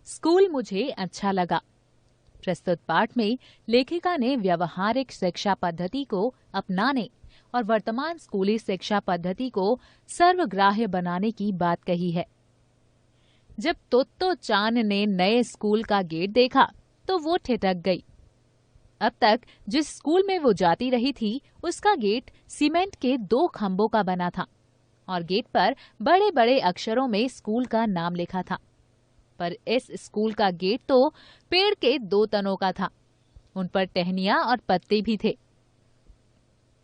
School मुझे अच्छा लगा। प्रस्तुत पाठ में लेखिका ने व्यवहारिक शिक्षा पद्धति को अपनाने और वर्तमान स्कूली शिक्षा पद्धति को सर्वग्राह्य बनाने की बात कही है। जब तोत्तो चान ने नए स्कूल का गेट देखा तो वो ठिठक गई। अब तक जिस स्कूल में वो जाती रही थी उसका गेट सीमेंट के 2 खंभों का बना था और गेट पर बड़े बड़े अक्षरों में स्कूल का नाम लिखा था। पर इस स्कूल का गेट तो पेड़ के 2 तनों का था। उन पर टहनियां और पत्ते भी थे।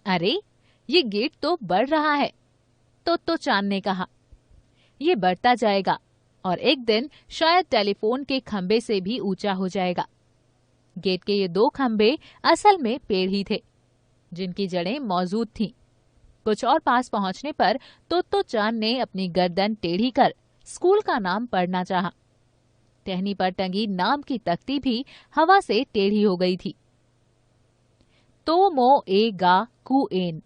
अरे, ये गेट तो बढ़ रहा है, तो चांद ने कहा। ये बढ़ता जाएगा और एक दिन शायद टेलीफोन के खंबे से भी ऊंचा हो जाएगा। गेट के ये 2 खंबे असल में पेड़ ही थे, जिनकी जड़ें मौजूद थीं। कुछ और पास पहुंचने पर तो चांद ने अपनी गर्दन टेढ़ी कर स्कूल का नाम पढ़ना चाहा। टहनी पर टंगी नाम की तख्ती भी हवा से टेढ़ी हो गई थी। तोमो ए गा कुएन।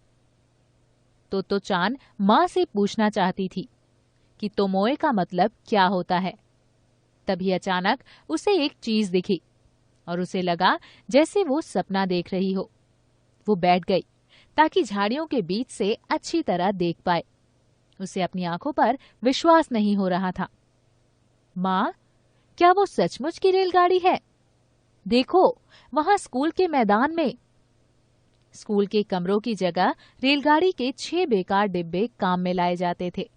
तो चांद माँ से पूछना चाहती थी कि तोमोए का मतलब क्या होता है। तभी अचानक उसे एक चीज दिखी और उसे लगा जैसे वो सपना देख रही हो। वो बैठ गई ताकि झाड़ियों के बीच से अच्छी तरह देख पाए। उसे अपनी आंखों पर विश्वास नहीं हो रहा था। माँ, क्या वो सचमुच की रेलगाड़ी है? देखो, वहां स्कूल के मैदान में। स्कूल के कमरों की जगह रेलगाड़ी के 6 बेकार डिब्बे काम में लाए जाते थे।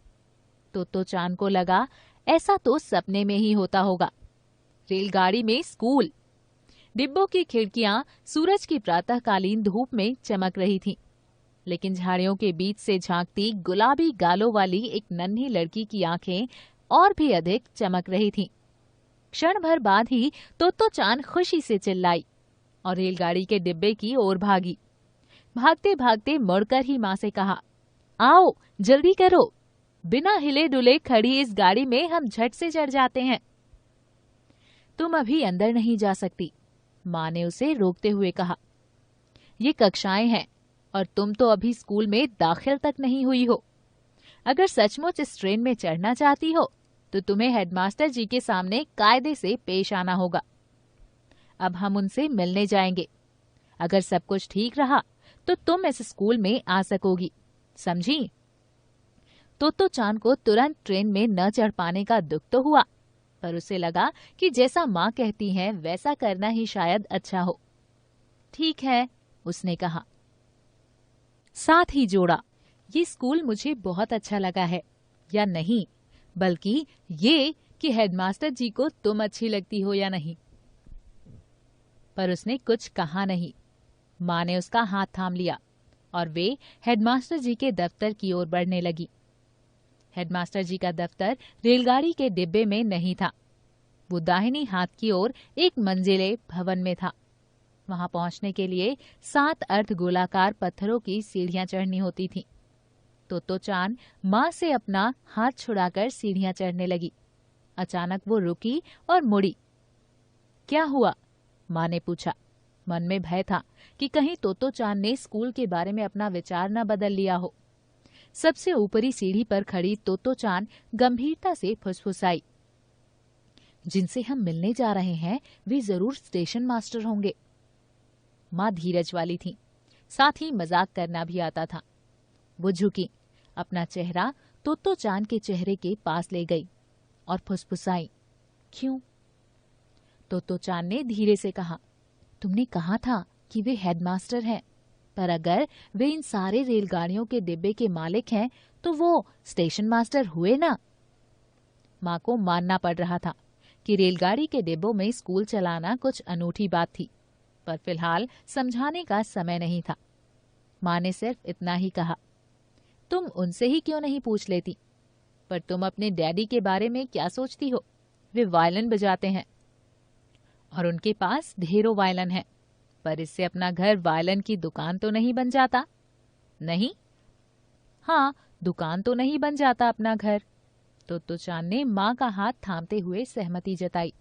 तो चांद को लगा ऐसा तो सपने में ही होता होगा। रेलगाड़ी में स्कूल। डिब्बों की खिड़कियां सूरज की प्रातःकालीन धूप में चमक रही थीं, लेकिन झाड़ियों के बीच से झांकती गुलाबी गालों वाली एक नन्ही लड़की की आंखें और भी अधिक चमक रही थीं। क्षण भर बाद ही तो चांद खुशी से चिल्लाई और रेलगाड़ी के डिब्बे की ओर भागी। भागते भागते मुड़कर ही माँ से कहा, आओ जल्दी करो, बिना हिले डुले खड़ी इस गाड़ी में हम झट से चढ़ जाते हैं। तुम अभी अंदर नहीं जा सकती, माँ ने उसे रोकते हुए कहा। ये कक्षाएं हैं और तुम तो अभी स्कूल में दाखिल तक नहीं हुई हो। अगर सचमुच इस ट्रेन में चढ़ना चाहती हो तो तुम्हें हेडमास्टर जी के सामने कायदे से पेश आना होगा। अब हम उनसे मिलने जाएंगे। अगर सब कुछ ठीक रहा तो तुम इस स्कूल में आ सकोगी, समझी? तो चांद को तुरंत ट्रेन में न चढ़ पाने का दुख तो हुआ, पर उसे लगा कि जैसा माँ कहती हैं वैसा करना ही शायद अच्छा हो। ठीक है, उसने कहा। साथ ही जोड़ा, ये स्कूल मुझे बहुत अच्छा लगा है, या नहीं बल्कि ये कि हेडमास्टर जी को तुम अच्छी लगती हो या नहीं। पर उसने कुछ कहा नहीं। माँ ने उसका हाथ थाम लिया और वे हेडमास्टर जी के दफ्तर की ओर बढ़ने लगी। हेडमास्टर जी का दफ्तर रेलगाड़ी के डिब्बे में नहीं था। वो दाहिनी हाथ की ओर एक मंजिले भवन में था। वहां पहुंचने के लिए 7 अर्धगोलाकार पत्थरों की सीढ़ियां चढ़नी होती थीं। तो चांद माँ से अपना हाथ छुड़ाकर सीढ़ियां चढ़ने लगी। अचानक वो रुकी और मुड़ी। क्या हुआ? माँ ने पूछा। मन में भय था कि कहीं तो चांद ने स्कूल के बारे में अपना विचार न बदल लिया हो। सबसे ऊपरी सीढ़ी पर खड़ी तो चांद गंभीरता से फुसफुसाई, जिनसे हम मिलने जा रहे हैं वे जरूर स्टेशन मास्टर होंगे। माँ धीरज वाली थी, साथ ही मजाक करना भी आता था। वो झुकी, अपना चेहरा तो चांद के चेहरे के पास ले गई और फुसफुसाई, क्यों? तो चांद ने धीरे से कहा, तुमने कहा था कि वे हेडमास्टर हैं, पर अगर वे इन सारे रेलगाड़ियों के डिब्बे के मालिक हैं तो वो स्टेशन मास्टर हुए ना? माँ को मानना पड़ रहा था कि रेलगाड़ी के डिब्बों में स्कूल चलाना कुछ अनूठी बात थी, पर फिलहाल समझाने का समय नहीं था। माँ ने सिर्फ इतना ही कहा, तुम उनसे ही क्यों नहीं पूछ लेती? पर तुम अपने डैडी के बारे में क्या सोचती हो? वे वायलिन बजाते हैं और उनके पास ढेरों वायलिन हैं, पर इससे अपना घर वायलिन की दुकान तो नहीं बन जाता। नहीं? हाँ, दुकान तो नहीं बन जाता अपना घर। तो चांद ने माँ का हाथ थामते हुए सहमति जताई।